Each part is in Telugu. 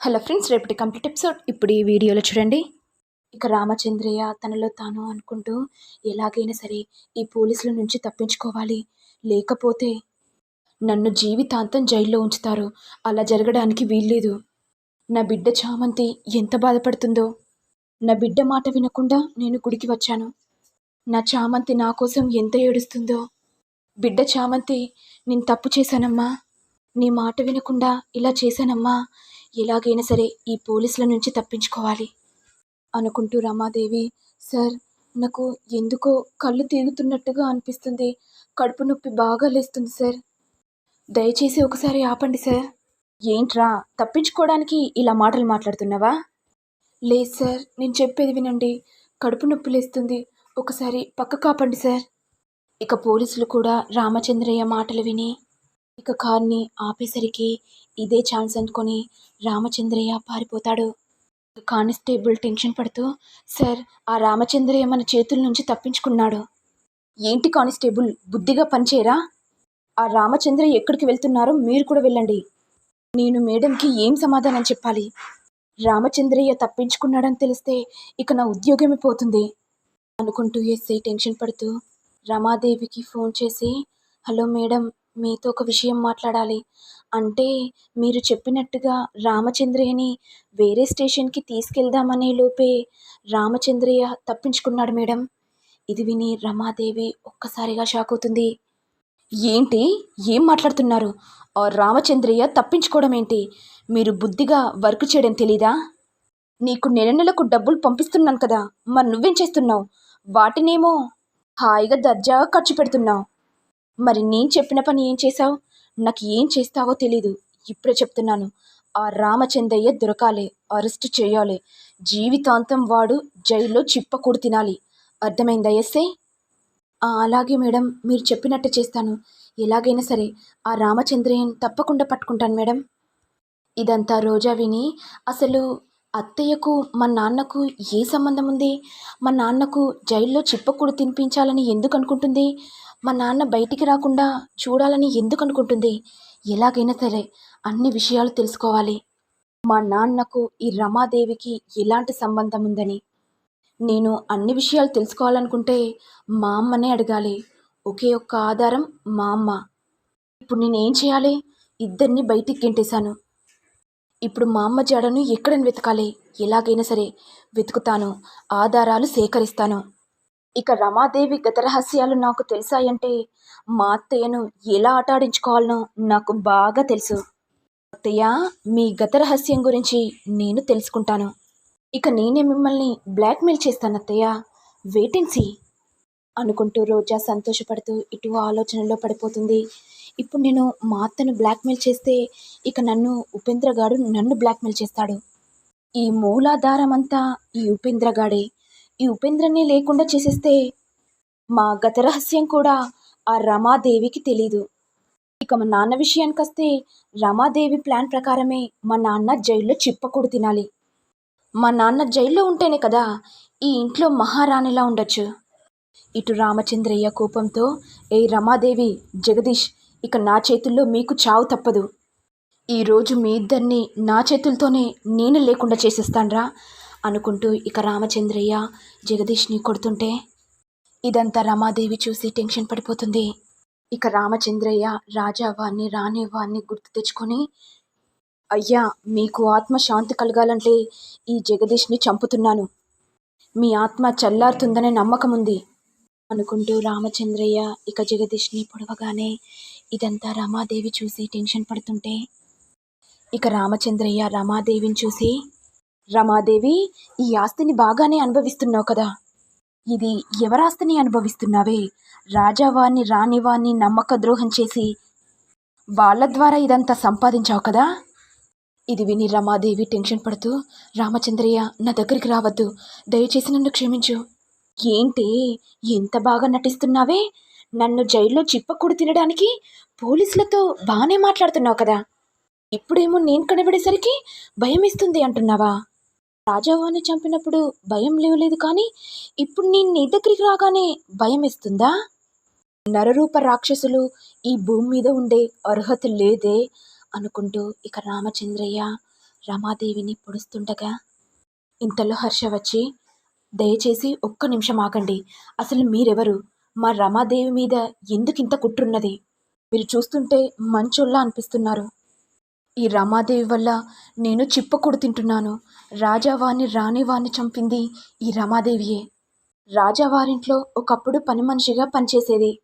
హలో ఫ్రెండ్స్, రేపటి కంప్లీట్ ఎపిసోడ్ ఇప్పుడు ఈ వీడియోలో చూడండి. ఇక రామచంద్రయ్య తనలో తాను అనుకుంటూ ఎలాగైనా సరే ఈ పోలీసుల నుంచి తప్పించుకోవాలి, లేకపోతే నన్ను జీవితాంతం జైల్లో ఉంచుతారు. అలా జరగడానికి వీల్లేదు. నా బిడ్డ చామంతి ఎంత బాధపడుతుందో. నా బిడ్డ మాట వినకుండా నేను గుడికి వచ్చాను. నా చామంతి నా కోసం ఎంత ఏడుస్తుందో. బిడ్డ చామంతి, నేను తప్పు చేశానమ్మా, నీ మాట వినకుండా ఇలా చేశానమ్మా, ఎలాగైనా సరే ఈ పోలీసుల నుంచి తప్పించుకోవాలి అనుకుంటూ రమాదేవి, సార్, నాకు ఎందుకో కళ్ళు తిరుగుతున్నట్టుగా అనిపిస్తుంది, కడుపు నొప్పి బాగా లేస్తుంది సార్, దయచేసి ఒకసారి ఆపండి సార్. ఏంట్రా, తప్పించుకోవడానికి ఇలా మాటలు మాట్లాడుతున్నావా? లేదు సార్, నేను చెప్పేది వినండి, కడుపు నొప్పి లేస్తుంది, ఒకసారి పక్క కాపండి సార్. ఇక పోలీసులు కూడా రామచంద్రయ్య మాటలు విని ఇక కార్ని ఆపేసరికి ఇదే ఛాన్స్ అనుకొని రామచంద్రయ్య పారిపోతాడు. కానిస్టేబుల్ టెన్షన్ పడుతూ, సార్, ఆ రామచంద్రయ్య మన చేతుల నుంచి తప్పించుకున్నాడు. ఏంటి కానిస్టేబుల్, బుద్ధిగా పనిచేయరా? ఆ రామచంద్రయ్య ఎక్కడికి వెళ్తున్నారో మీరు కూడా వెళ్ళండి. నేను మేడంకి ఏం సమాధానం చెప్పాలి? రామచంద్రయ్య తప్పించుకున్నాడని తెలిస్తే ఇక నా ఉద్యోగమే పోతుంది అనుకుంటూ ఎస్ఐ టెన్షన్ పడుతూ రమాదేవికి ఫోన్ చేసి, హలో మేడం, మీతో ఒక విషయం మాట్లాడాలి. అంటే మీరు చెప్పినట్టుగా రామచంద్రయ్యని వేరే స్టేషన్కి తీసుకెళ్దామనే లోపే రామచంద్రయ్య తప్పించుకున్నాడు మేడం. ఇది విని రమాదేవి ఒక్కసారిగా షాక్ అవుతుంది. ఏంటి, ఏం మాట్లాడుతున్నారు? ఆ రామచంద్రయ్య తప్పించుకోవడం ఏంటి? మీరు బుద్ధిగా వర్క్ చేయడం తెలీదా? నీకు నెల నెలకు డబ్బులు పంపిస్తున్నాను కదా, మరి నువ్వేం చేస్తున్నావు? వాటినేమో హాయిగా దర్జాగా ఖర్చు పెడుతున్నావు. మరి నేను చెప్పిన పని ఏం చేశావు? నాకు ఏం చేస్తావో తెలీదు. ఇప్పుడే చెప్తున్నాను, ఆ రామచంద్రయ్య దొరకాలి, అరెస్ట్ చేయాలి, జీవితాంతం వాడు జైల్లో చిప్పకూడు తినాలి. అర్థమైందా ఎస్ఐ? అలాగే మేడం, మీరు చెప్పినట్టు చేస్తాను. ఎలాగైనా సరే ఆ రామచంద్రయ్యని తప్పకుండా పట్టుకుంటాను మేడం. ఇదంతా రోజా విని, అసలు అత్తయ్యకు మా నాన్నకు ఏ సంబంధం ఉంది? మా నాన్నకు జైల్లో చిప్పకూడు తినిపించాలని ఎందుకు అనుకుంటుంది? మా నాన్న బయటికి రాకుండా చూడాలని ఎందుకు అనుకుంటుంది? ఎలాగైనా సరే అన్ని విషయాలు తెలుసుకోవాలి. మా నాన్నకు ఈ రమాదేవికి ఎలాంటి సంబంధం ఉందని నేను అన్ని విషయాలు తెలుసుకోవాలనుకుంటే మా అమ్మనే అడగాలి. ఒకే ఒక్క ఆధారం మా అమ్మ. ఇప్పుడు నేనేం చేయాలి? ఇద్దరిని బయటికి గెంటేశాను. ఇప్పుడు మా అమ్మ జాడను ఎక్కడని వెతకాలి? ఎలాగైనా సరే వెతుకుతాను, ఆధారాలు సేకరిస్తాను. ఇక రమాదేవి గత రహస్యాలు నాకు తెలిసాయంటే మా అత్తయ్యను ఎలా ఆటాడించుకోవాలనో నాకు బాగా తెలుసు. అత్తయ్య, మీ గత రహస్యం గురించి నేను తెలుసుకుంటాను. ఇక నేనే మిమ్మల్ని బ్లాక్మెయిల్ చేస్తాను అత్తయ్య, వెయిటెన్సీ అనుకుంటూ రోజా సంతోషపడుతూ ఇటు ఆలోచనలో పడిపోతుంది. ఇప్పుడు నేను మా అత్తను బ్లాక్మెయిల్ చేస్తే ఇక ఉపేంద్రగాడు నన్ను బ్లాక్మెయిల్ చేస్తాడు. ఈ మూలాధారం అంతా ఈ ఉపేంద్రగాడే. ఈ ఉపేంద్రని లేకుండా చేసేస్తే మా గత రహస్యం కూడా ఆ రమాదేవికి తెలీదు. ఇక మా నాన్న విషయానికి వస్తే రమాదేవి ప్లాన్ ప్రకారమే మా నాన్న జైల్లో చిప్పకూడు తినాలి. మా నాన్న జైల్లో ఉంటేనే కదా ఈ ఇంట్లో మహారాణిలా ఉండొచ్చు. ఇటు రామచంద్రయ్య కోపంతో, ఏ రమాదేవి, జగదీష్, ఇక నా చేతుల్లో మీకు చావు తప్పదు. ఈరోజు మీ ఇద్దరిని నా చేతులతోనే నేను లేకుండా చేసేస్తాన్రా అనుకుంటూ ఇక రామచంద్రయ్య జగదీష్ని కొడుతుంటే ఇదంతా రమాదేవి చూసి టెన్షన్ పడిపోతుంది. ఇక రామచంద్రయ్య రాజావాణ్ణి రాణివాణ్ణి గుర్తు తెచ్చుకొని, అయ్యా, మీకు ఆత్మశాంతి కలగాలంటే ఈ జగదీష్ని చంపుతున్నాను, మీ ఆత్మ చల్లారుతుందనే నమ్మకం ఉంది అనుకుంటూ రామచంద్రయ్య ఇక జగదీష్ని పొడవగానే ఇదంతా రమాదేవి చూసి టెన్షన్ పడుతుంటే ఇక రామచంద్రయ్య రమాదేవిని చూసి, రమాదేవి, ఈ ఆస్తిని బాగానే అనుభవిస్తున్నావు కదా, ఇది ఎవరాస్తిని అనుభవిస్తున్నావే? రాజావాణ్ణి రాణివాణ్ణి నమ్మక ద్రోహం చేసి వాళ్ళ ద్వారా ఇదంతా సంపాదించావు కదా. ఇది విని రమాదేవి టెన్షన్ పడుతూ, రామచంద్రయ్య, నా దగ్గరికి రావద్దు, దయచేసి నన్ను క్షమించు. ఏంటి, ఎంత బాగా నటిస్తున్నావే? నన్ను జైల్లో చిప్పకూడు తినడానికి పోలీసులతో బాగానే మాట్లాడుతున్నావు కదా, ఇప్పుడేమో నేను కనబడేసరికి భయం ఇస్తుంది అంటున్నావా? రాజావాణ్ణి చంపినప్పుడు భయం లేవలేదు, కానీ ఇప్పుడు నేను నీ దగ్గరికి రాగానే భయం ఇస్తుందా? నరరూప రాక్షసులు ఈ భూమి మీద ఉండే అర్హత లేదే అనుకుంటూ ఇక రామచంద్రయ్య రమాదేవిని పొడుస్తుండగా ఇంతలో హర్ష వచ్చి, దయచేసి ఒక్క నిమిషం ఆగండి. అసలు మీరెవరు? మా రమాదేవి మీద ఎందుకింత కుట్రున్నది? మీరు చూస్తుంటే మంచోళ్ళ అనిపిస్తున్నారు. ఈ రమాదేవి వల్ల నేను చిప్పకూడు తింటున్నాను. రాజావారిని రాణివారిని చంపింది ఈ రమాదేవియే. రాజావారింట్లో ఒకప్పుడు పని మనిషిగా పనిచేసేది.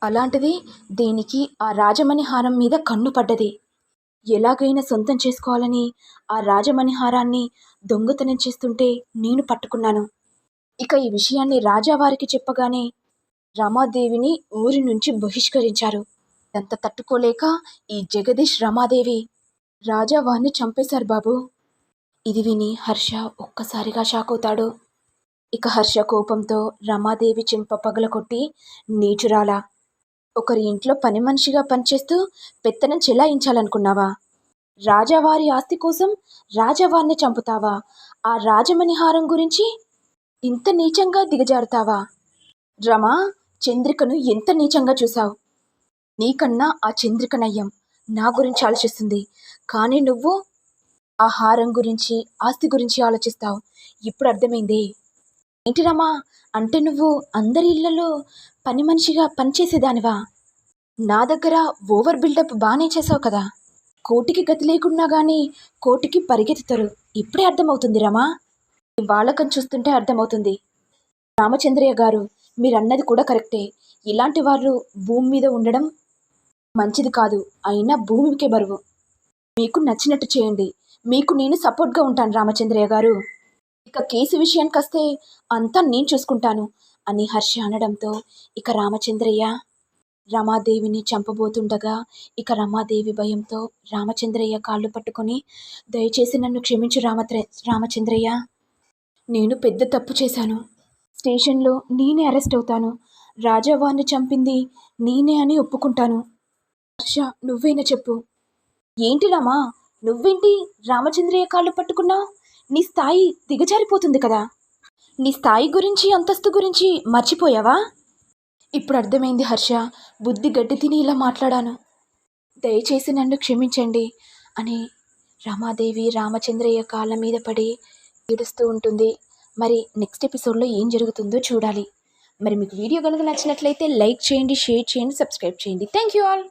అలాంటిది దీనికి ఆ రాజమణిహారం మీద కన్ను పడ్డది. ఎలాగైనా సొంతం చేసుకోవాలని ఆ రాజమణిహారాన్ని దొంగతనం చేస్తుంటే నేను పట్టుకున్నాను. ఇక ఈ విషయాన్ని రాజావారికి చెప్పగానే రమాదేవిని ఊరి నుంచి బహిష్కరించారు. ఇదంతా తట్టుకోలేక ఈ జగదీష్ రమాదేవి రాజావారిని చంపేశారు బాబు. ఇది విని హర్ష ఒక్కసారిగా షాక్ అవుతాడు. ఇక హర్ష కోపంతో రమాదేవి చెంప పగలకొట్టి, నీచురాలా, ఒకరి ఇంట్లో పని మనిషిగా పనిచేస్తూ పెత్తనం చెలాయించాలనుకున్నావా? రాజావారి ఆస్తి కోసం రాజావారిని చంపుతావా? ఆ రాజమణిహారం గురించి ఇంత నీచంగా దిగజారుతావా? రమా, చంద్రికను ఎంత నీచంగా చూశావు. నీకన్నా ఆ చంద్రిక నయ్యం నా గురించి ఆలోచిస్తుంది. కానీ నువ్వు ఆ హారం గురించి, ఆస్తి గురించి ఆలోచిస్తావు. ఇప్పుడు అర్థమైంది. ఏంటి రమా, అంటే నువ్వు అందరి ఇళ్లలో పని మనిషిగా పనిచేసేదానివా? నా దగ్గర ఓవర్ బిల్డప్ బాగానే చేసావు కదా. కోటికి గతి లేకున్నా కానీ కోటికి పరిగెత్తుతారు. ఇప్పుడే అర్థమవుతుంది రమా. ఈ వాలకం చూస్తుంటే అర్థమవుతుంది. రామచంద్రయ్య గారు, మీరన్నది కూడా కరెక్టే. ఇలాంటి వాళ్ళు భూమి మీద ఉండడం మంచిది కాదు. అయినా భూమికే బరువు. మీకు నచ్చినట్టు చేయండి. మీకు నేను సపోర్ట్గా ఉంటాను రామచంద్రయ్య గారు. ఇక కేసు విషయానికి వస్తే అంతా నేను చూసుకుంటాను అని హర్ష అనడంతో ఇక రామచంద్రయ్య రమాదేవిని చంపబోతుండగా ఇక రమాదేవి భయంతో రామచంద్రయ్య కాళ్ళు పట్టుకొని, దయచేసి నన్ను క్షమించు రామచంద్రయ్య, నేను పెద్ద తప్పు చేశాను. స్టేషన్లో నేనే అరెస్ట్ అవుతాను. రాజావారిని చంపింది నేనే అని ఒప్పుకుంటాను. హర్ష, నువ్వైనా చెప్పు. ఏంటి రామా, నువ్వేంటి రామచంద్రయ్య కాళ్ళు పట్టుకున్నావు? నీ స్థాయి దిగజారిపోతుంది కదా. నీ స్థాయి గురించి, అంతస్తు గురించి మర్చిపోయావా? ఇప్పుడు అర్థమైంది హర్ష. బుద్ధి గడ్డి తిని ఇలా మాట్లాడాను. దయచేసి నన్ను క్షమించండి అని రమాదేవి రామచంద్రయ్య కాళ్ళ మీద పడి ఏడుస్తూ ఉంటుంది. మరి నెక్స్ట్ ఎపిసోడ్లో ఏం జరుగుతుందో చూడాలి. మరి మీకు వీడియో కనుక నచ్చినట్లయితే లైక్ చేయండి, షేర్ చేయండి, సబ్స్క్రైబ్ చేయండి. Thank you all.